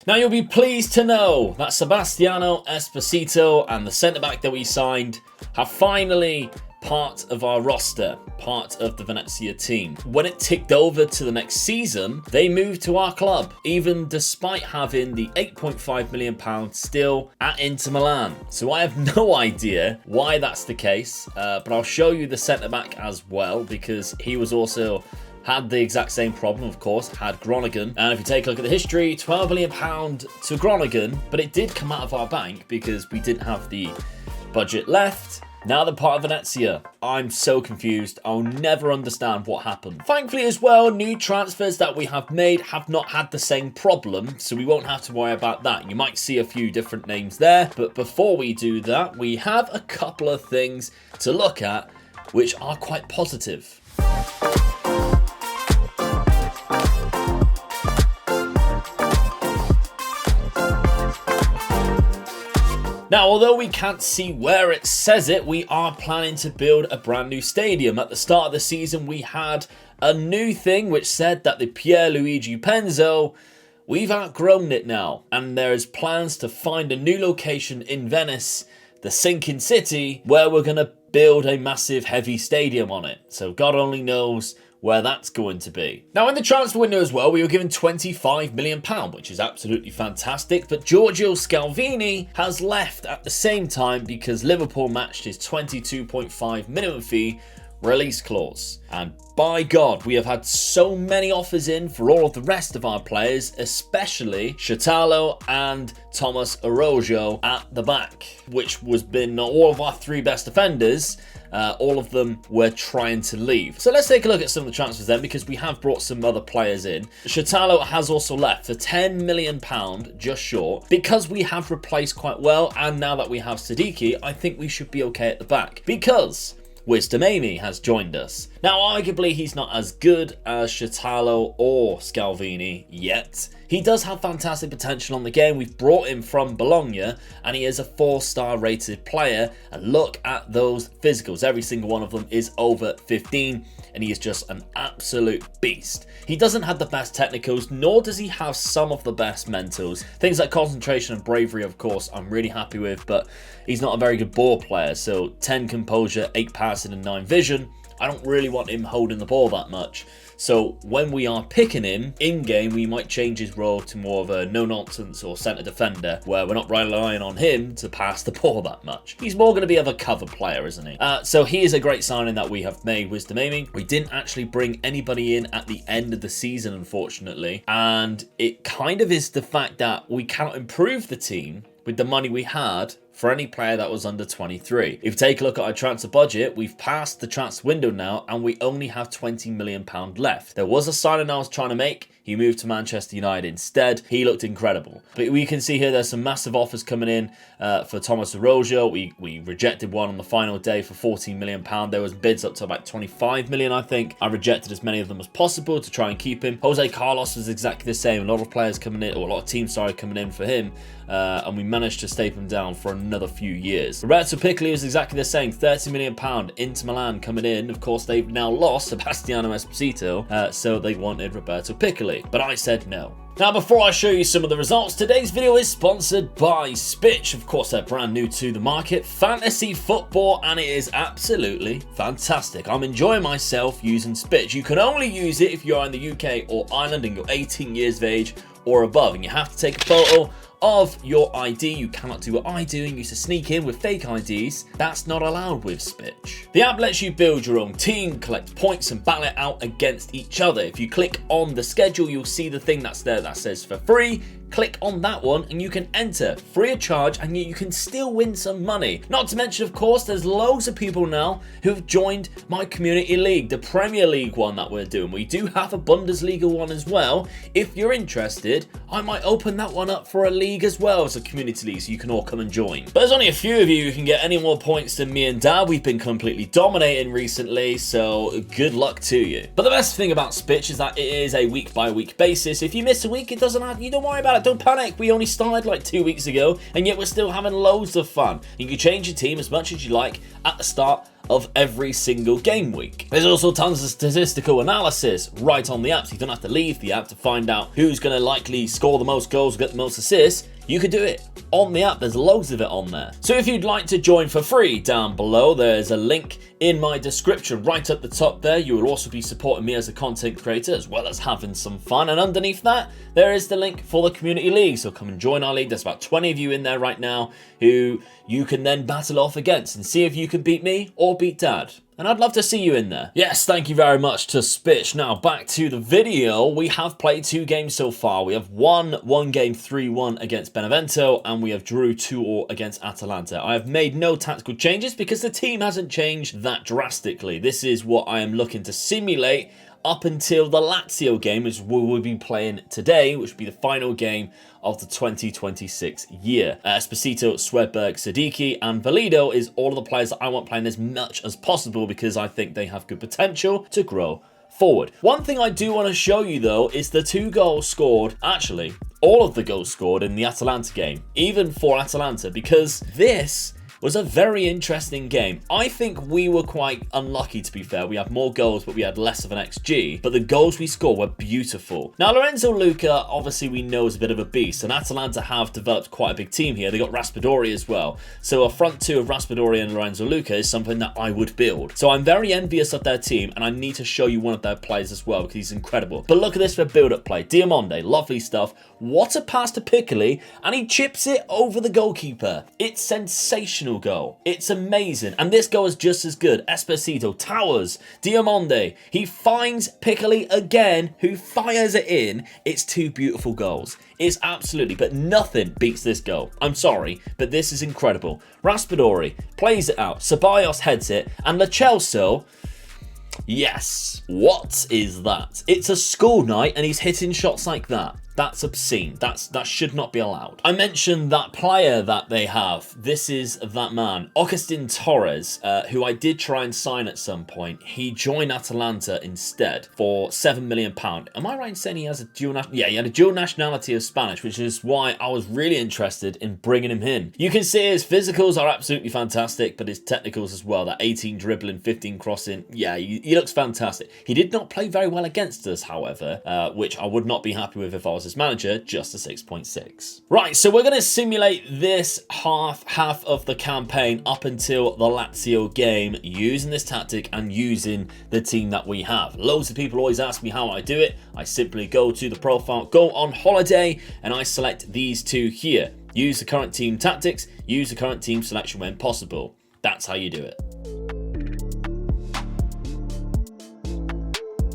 Now you'll be pleased to know that Sebastiano Esposito and the centre-back that we signed have finally part of our roster, part of the Venezia team. When it ticked over to the next season, they moved to our club, even despite having the £8.5 million still at Inter Milan. So I have no idea why that's the case, but I'll show you the centre-back as well, because he was also had the exact same problem, of course, had Groningen. And if you take a look at the history, £12 million to Groningen, but it did come out of our bank because we didn't have the budget left. Now they're part of Venezia. I'm so confused. I'll never understand what happened. Thankfully as well, new transfers that we have made have not had the same problem, so we won't have to worry about that. You might see a few different names there, but before we do that, we have a couple of things to look at which are quite positive. Now, although we can't see where it says it, we are planning to build a brand new stadium. At the start of the season, we had a new thing which said that the Pierluigi Penzo, we've outgrown it now. And there is plans to find a new location in Venice, the sinking city, where we're going to build a massive heavy stadium on it. So God only knows where that's going to be. Now in the transfer window as well, we were given £25 million, which is absolutely fantastic, but Giorgio Scalvini has left at the same time because Liverpool matched his 22.5 minimum fee release clause. And by God, we have had so many offers in for all of the rest of our players, especially Shatalo and Thomas Araujo at the back, which was been all of our three best defenders. All of them were trying to leave. So let's take a look at some of the transfers then, because we have brought some other players in. Shatalo has also left for £10 million, just short, because we have replaced quite well, and now that we have Siddiqui, I think we should be okay at the back, because Wisdom Amy has joined us. Now, arguably, he's not as good as Shatalo or Scalvini yet. He does have fantastic potential on the game. We've brought him from Bologna, and he is a 4-star rated player. And look at those physicals. Every single one of them is over 15, and he is just an absolute beast. He doesn't have the best technicals, nor does he have some of the best mentals. Things like concentration and bravery, of course, I'm really happy with, but he's not a very good ball player. So 10 composure, 8 passing, and 9 vision. I don't really want him holding the ball that much. So when we are picking him in-game, we might change his role to more of a no-nonsense or centre defender, where we're not relying on him to pass the ball that much. He's more going to be of a cover player, isn't he? So he is a great signing that we have made, Wisdom Amy. We didn't actually bring anybody in at the end of the season, unfortunately. And it kind of is the fact that we cannot improve the team with the money we had for any player that was under 23. If you take a look at our transfer budget, we've passed the transfer window now, and we only have £20 million left. There was a signing I was trying to make. He moved to Manchester United instead. He looked incredible. But we can see here there's some massive offers coming in for Thomas Araujo. We rejected one on the final day for £14 million. There was bids up to about 25 million, I think. I rejected as many of them as possible to try and keep him. Jose Carlos was exactly the same. A lot of players coming in, or a lot of teams started coming in for him. And we managed to stay him down for another few years. Roberto Piccoli was exactly the same, £30 million. Inter Milan coming in. Of course, they've now lost Sebastiano Esposito, so they wanted Roberto Piccoli. But I said no. Now, before I show you some of the results, today's video is sponsored by SPITCH. Of course, they're brand new to the market, fantasy football, and it is absolutely fantastic. I'm enjoying myself using SPITCH. You can only use it if you're in the UK or Ireland and you're 18 years of age or above, and you have to take a photo of your ID. You cannot do what I do and used to sneak in with fake IDs. That's not allowed with SPITCH. The app lets you build your own team, collect points, and battle it out against each other. If you click on the schedule, you'll see the thing that's there that says for free. Click on that one and you can enter free of charge, and yet you can still win some money. Not to mention, of course, there's loads of people now who have joined my community league, the Premier League one that we're doing. We do have a Bundesliga one as well. If you're interested, I might open that one up for a league as well as a community league, so you can all come and join. But there's only a few of you who can get any more points than me and Dad. We've been completely dominating recently, so good luck to you. But the best thing about SPITCH is that it is a week by week basis. If you miss a week, it doesn't matter. You don't worry about it. Don't panic. We only started like 2 weeks ago, and yet we're still having loads of fun. You can change your team as much as you like at the start of every single game week. There's also tons of statistical analysis right on the app, so you don't have to leave the app to find out who's going to likely score the most goals, get the most assists. You could do it on the app. There's loads of it on there. So if you'd like to join for free, down below there's a link in my description right at the top there. You will also be supporting me as a content creator as well as having some fun. And underneath that, there is the link for the community league. So come and join our league. There's about 20 of you in there right now who you can then battle off against and see if you can beat me or beat Dad. And I'd love to see you in there. Yes, thank you very much to SPITCH. Now, back to the video. We have played 2 games so far. We have won one game 3-1 against Benevento, and we have drew 2-2 against Atalanta. I have made no tactical changes because the team hasn't changed that drastically. This is what I am looking to simulate up until the Lazio game, which we will be playing today, which will be the final game of the 2026 year. Esposito, Swedberg, Siddiqui, and Valido is all of the players that I want playing as much as possible because I think they have good potential to grow forward. One thing I do want to show you though is the 2 goals scored, actually all of the goals scored in the Atalanta game, even for Atalanta, because this was a very interesting game. I think we were quite unlucky, to be fair. We had more goals, but we had less of an XG. But the goals we scored were beautiful. Now, Lorenzo Luca, obviously, we know is a bit of a beast. And Atalanta have developed quite a big team here. They got Raspadori as well. So a front 2 of Raspadori and Lorenzo Luca is something that I would build. So I'm very envious of their team. And I need to show you one of their players as well, because he's incredible. But look at this for build-up play. Diamonde, lovely stuff. What a pass to Piccoli. And he chips it over the goalkeeper. It's sensational goal. It's amazing. And this goal is just as good. Esposito, Towers, Diamonde. He finds Piccoli again, who fires it in. It's 2 beautiful goals. It's absolutely, but nothing beats this goal. I'm sorry, but this is incredible. Raspadori plays it out. Ceballos heads it. And Lo Celso, yes. What is that? It's a school night and he's hitting shots like that. That's obscene. That should not be allowed. I mentioned that player that they have. This is that man, Augustine Torres, who I did try and sign at some point. He joined Atalanta instead for £7 million. Am I right in saying he has a dual nationality? Yeah, he had a dual nationality of Spanish, which is why I was really interested in bringing him in. You can see his physicals are absolutely fantastic, but his technicals as well. That 18 dribbling, 15 crossing. Yeah, he looks fantastic. He did not play very well against us, however, which I would not be happy with if I was his manager, just a 6.6. Right, so we're going to simulate this half of the campaign up until the Lazio game using this tactic and using the team that we have. Loads of people always ask me how I do it. I simply go to the profile, go on holiday, and I select these 2 here. Use the current team tactics, use the current team selection when possible. That's how you do it.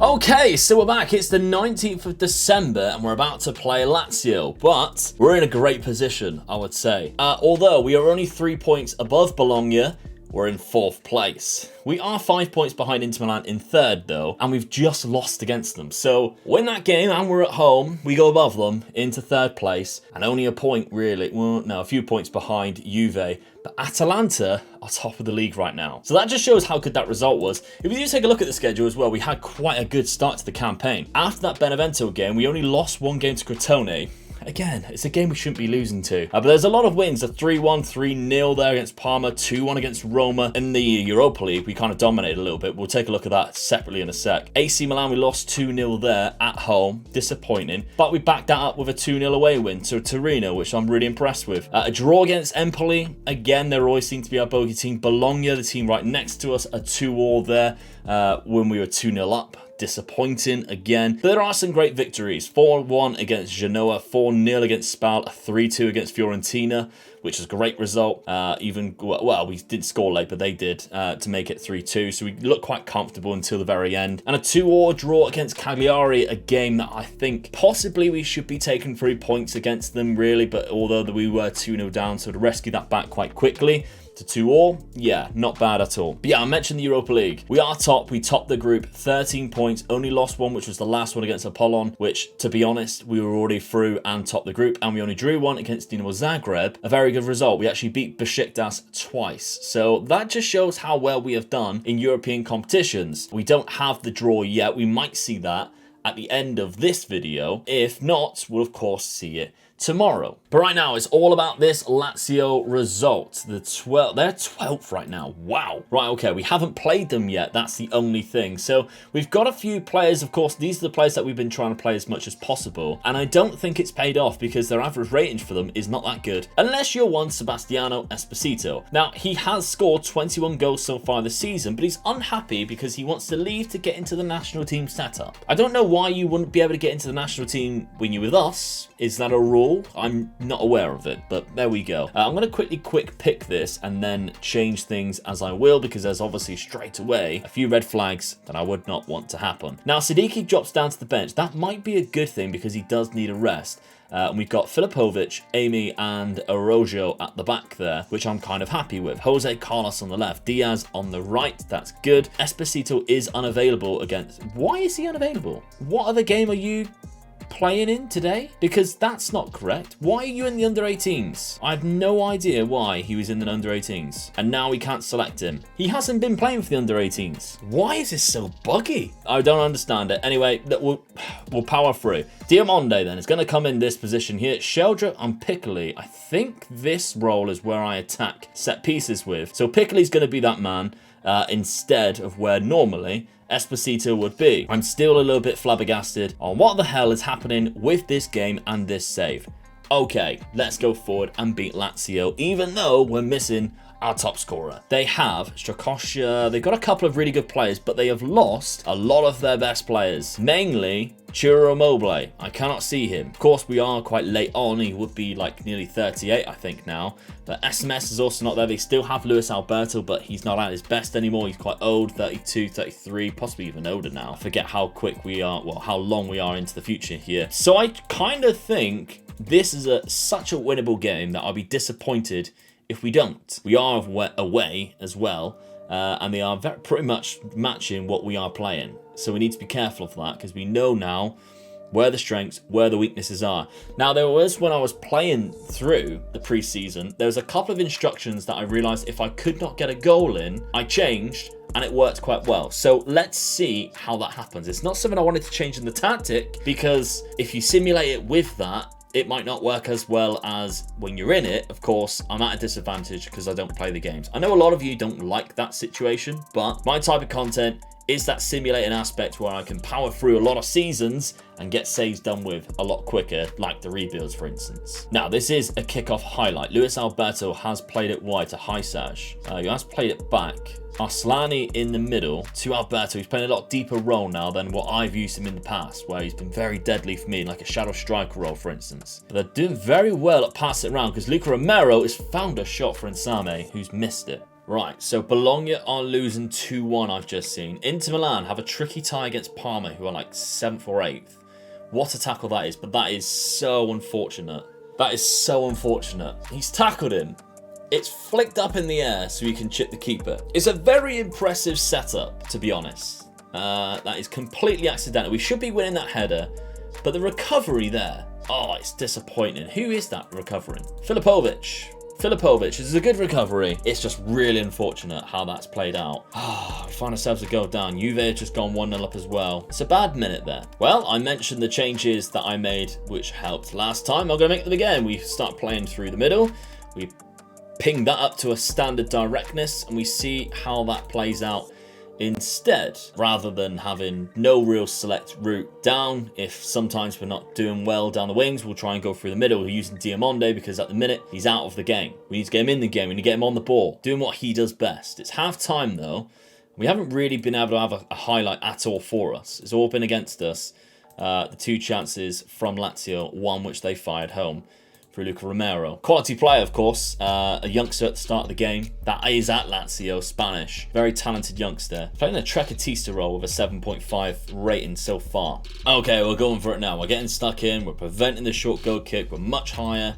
Okay, so we're back. It's the 19th of December and we're about to play Lazio, but we're in a great position, I would say. Although we are only 3 points above Bologna, we're in 4th place. We are 5 points behind Inter Milan in 3rd though, and we've just lost against them. So win that game and we're at home, we go above them into 3rd place, and only a point really, well no, a few points behind Juve. But Atalanta are top of the league right now. So that just shows how good that result was. If you do take a look at the schedule as well, we had quite a good start to the campaign. After that Benevento game, we only lost 1 game to Crotone. Again, it's a game we shouldn't be losing to. But there's a lot of wins. A 3-1, 3-0 there against Parma, 2-1 against Roma. In the Europa League, we kind of dominated a little bit. We'll take a look at that separately in a sec. AC Milan, we lost 2-0 there at home. Disappointing. But we backed that up with a 2-0 away win to Torino, which I'm really impressed with. A draw against Empoli. Again, they always seem to be our bogey team. Bologna, the team right next to us, a 2-2 there when we were 2-0 up. Disappointing again. But there are some great victories. 4-1 against Genoa, 4-0 against Spal, 3-2 against Fiorentina, which is a great result. Well, we didn't score late, but they did to make it 3-2. So we looked quite comfortable until the very end. And a 2-2 draw against Cagliari, a game that I think possibly we should be taking 3 points against them, really. But although we were 2-0 down, so to rescue that back quite quickly. To 2-2, yeah, not bad at all. But yeah, I mentioned the Europa League. We are top. We topped the group, 13 points. Only lost 1, which was the last one against Apollon, which, to be honest, we were already through and topped the group. And we only drew 1 against Dinamo Zagreb. A very good result. We actually beat Besiktas twice. So that just shows how well we have done in European competitions. We don't have the draw yet. We might see that at the end of this video. If not, we'll of course see it tomorrow. But right now, it's all about this Lazio result. They're 12th right now. Wow. Right, okay, we haven't played them yet. That's the only thing. So we've got a few players. Of course, these are the players that we've been trying to play as much as possible. And I don't think it's paid off because their average rating for them is not that good. Unless you're one Sebastiano Esposito. Now, he has scored 21 goals so far this season, but he's unhappy because he wants to leave to get into the national team setup. I don't know why you wouldn't be able to get into the national team when you're with us. Is that a rule? I'm not aware of it, but there we go. I'm going to quick pick this and then change things as I will, because there's obviously straight away a few red flags that I would not want to happen. Now, Siddiqui drops down to the bench. That might be a good thing because he does need a rest. And we've got Filipovic, Amy, and Araujo at the back there, which I'm kind of happy with. Jose Carlos on the left, Diaz on the right. That's good. Esposito is unavailable against... Why is he unavailable? What other game are you playing in today? Because that's not correct. Why are you in the under 18s? I have no idea why he was in the under 18s and now we can't select him. He hasn't been playing for the under 18s. Why is this so buggy? I don't understand it. Anyway, we'll power through. Diamonde then is going to come in this position here. Sheldra and Piccoli. I think this role is where I attack set pieces with. So Piccoli's going to be that man instead of where normally Esposito would be. I'm still a little bit flabbergasted on what the hell is happening with this game and this save. Okay, let's go forward and beat Lazio, even though we're missing our top scorer. They have Strakosha, they've got a couple of really good players, but they have lost a lot of their best players, mainly Ciro Immobile. I cannot see him. Of course, we are quite late on. He would be like nearly 38, I think, now. But SMS is also not there. They still have Luis Alberto, but he's not at his best anymore. He's quite old, 32, 33, possibly even older now. I forget how quick we are, well, how long we are into the future here. So I kind of think this is such a winnable game that I'll be disappointed if we don't. We are away as well, and they are pretty much matching what we are playing. So we need to be careful of that because we know now where the strengths, where the weaknesses are. Now, there was, when I was playing through the preseason, there was a couple of instructions that I realized if I could not get a goal in, I changed and it worked quite well. So let's see how that happens. It's not something I wanted to change in the tactic because if you simulate it with that, it might not work as well as when you're in it. Of course, I'm at a disadvantage because I don't play the games. I know a lot of you don't like that situation, but my type of content is that simulating aspect where I can power through a lot of seasons and get saves done with a lot quicker, like the rebuilds, for instance. Now, this is a kickoff highlight. Luis Alberto has played it wide to Hysaj. He has played it back. Arslani in the middle to Alberto. He's playing a lot deeper role now than what I've used him in the past, where he's been very deadly for me, like a shadow striker role, for instance. But they're doing very well at passing it around because Luca Romero has found a shot for Insame, who's missed it. Right, so Bologna are losing 2-1, I've just seen. Inter Milan have a tricky tie against Parma, who are like 7th or 8th. What a tackle that is, but that is so unfortunate. That is so unfortunate. He's tackled him. It's flicked up in the air so he can chip the keeper. It's a very impressive setup, to be honest. That is completely accidental. We should be winning that header, but the recovery there, oh, it's disappointing. Who is that recovering? Filipovic. This is a good recovery. It's just really unfortunate how that's played out. We find ourselves a goal down. Juve has just gone 1-0 up as well. It's a bad minute there. Well, I mentioned the changes that I made, which helped last time. I'm going to make them again. We start playing through the middle. We ping that up to a standard directness, and we see how that plays out instead, rather than having no real select route down. If sometimes we're not doing well down the wings, we'll try and go through the middle. We're using Diamonde because at the minute he's out of the game. We need to get him in the game. We need to get him on the ball, doing what he does best. It's half time though. We haven't really been able to have a highlight at all for us. It's all been against us. The 2 chances from Lazio, one which they fired home through Luca Romero. Quality player, of course. A youngster at the start of the game. That is at Lazio, Spanish. Very talented youngster. Playing a Trecatista role with a 7.5 rating so far. Okay, we're going for it now. We're getting stuck in. We're preventing the short goal kick. We're much higher.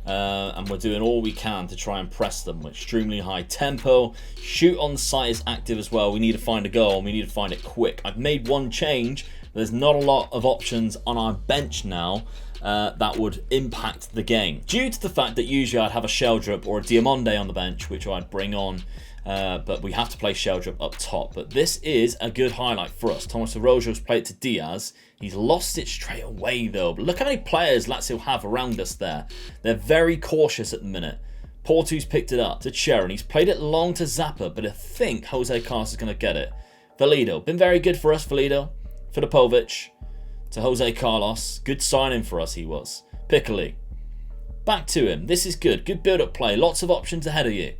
And we're doing all we can to try and press them. We're extremely high tempo. Shoot on sight is active as well. We need to find a goal and we need to find it quick. I've made one change. There's not a lot of options on our bench now that would impact the game. Due to the fact that usually I'd have a Sheldrup or a Diamonde on the bench, which I'd bring on but we have to play Sheldrop up top. But this is a good highlight for us. Thomas Arrojo's played it to Diaz. He's lost it straight away, though. But look how many players Lazio have around us there. They're very cautious at the minute. Porto's picked it up to Sharon. He's played it long to Zappa, but I think Jose Carlos is going to get it. Valido, been very good for us, Valido. Filipovic to Jose Carlos. Good signing for us, he was. Piccoli. Back to him. This is good. Good build-up play. Lots of options ahead of you.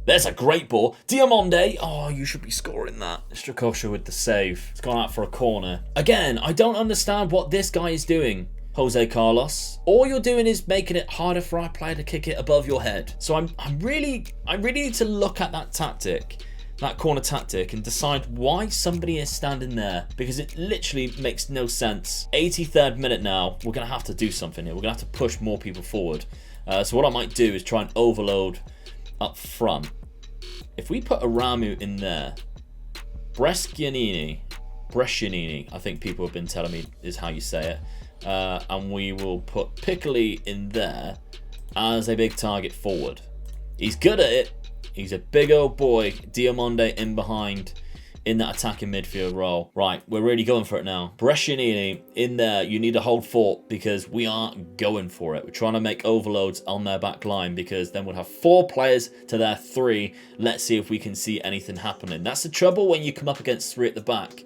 There's a great ball. Diamonde. Oh, you should be scoring that. Strakosha with the save. It's gone out for a corner. Again, I don't understand what this guy is doing, Jose Carlos. All you're doing is making it harder for our player to kick it above your head. So I really need to look at that tactic, that corner tactic, and decide why somebody is standing there, because it literally makes no sense. 83rd minute now. We're going to have to do something here. We're going to have to push more people forward. So what I might do is try and overload up front. If we put Aramu in there, Brescianini, I think people have been telling me is how you say it, and we will put Piccoli in there as a big target forward. He's good at it. He's a big old boy. Diamonde in behind in that attacking midfield role. Right, we're really going for it now. Brescianini in there. You need to hold fort because we are going for it. We're trying to make overloads on their back line because then we'll have 4 players to their 3. Let's see if we can see anything happening. That's the trouble when you come up against 3 at the back.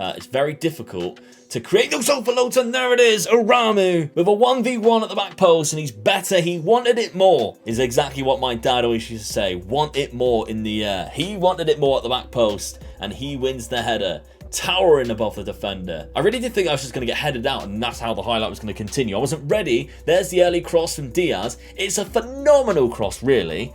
It's very difficult to create those overloads, and there it is, Aramu with a 1v1 at the back post, and he's better. He wanted it more, is exactly what my dad always used to say. Want it more in the air. He wanted it more at the back post, and he wins the header, towering above the defender. I really did think I was just going to get headed out, and that's how the highlight was going to continue. I wasn't ready. There's the early cross from Diaz. It's a phenomenal cross, really.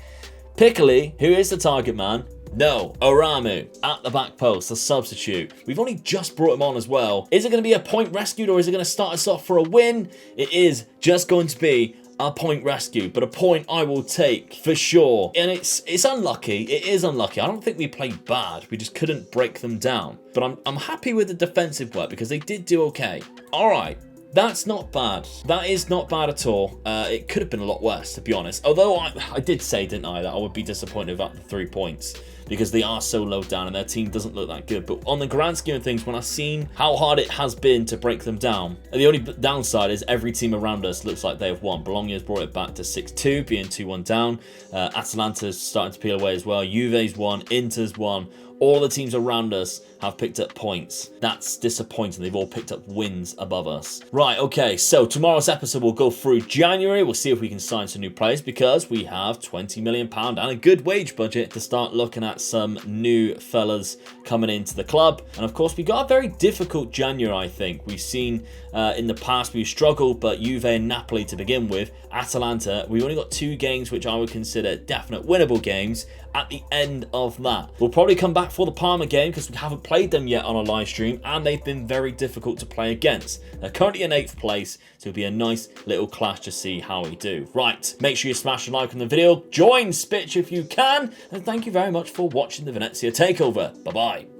Piccoli, who is the target man? No, Aramu at the back post, a substitute. We've only just brought him on as well. Is it going to be a point rescued, or is it going to start us off for a win? It is just going to be a point rescue, but a point I will take for sure. And it's unlucky. It is unlucky. I don't think we played bad. We just couldn't break them down. But I'm happy with the defensive work because they did do okay. All right. That's not bad. That is not bad at all. It could have been a lot worse, to be honest. Although I did say, didn't I, that I would be disappointed about the 3 points because they are so low down and their team doesn't look that good. But on the grand scheme of things, when I've seen how hard it has been to break them down, and the only downside is every team around us looks like they have won. Bologna's brought it back to 6-2, being 2-1 down. Atalanta's starting to peel away as well. Juve's won. Inter's won. All the teams around us have picked up points. That's disappointing. They've all picked up wins above us. Right, okay, so tomorrow's episode will go through January. We'll see if we can sign some new players because we have £20 million and a good wage budget to start looking at some new fellas coming into the club. And of course, we got a very difficult January, I think. We've seen in the past we've struggled, but Juve and Napoli to begin with. Atalanta, we've only got 2 games which I would consider definite winnable games. At the end of that, we'll probably come back for the Parma game because we haven't played them yet on a live stream and they've been very difficult to play against. They're currently in 8th place, so it'll be a nice little clash to see how we do. Right, make sure you smash a like on the video, join SPITCH if you can, and thank you very much for watching the Venezia Takeover. Bye bye.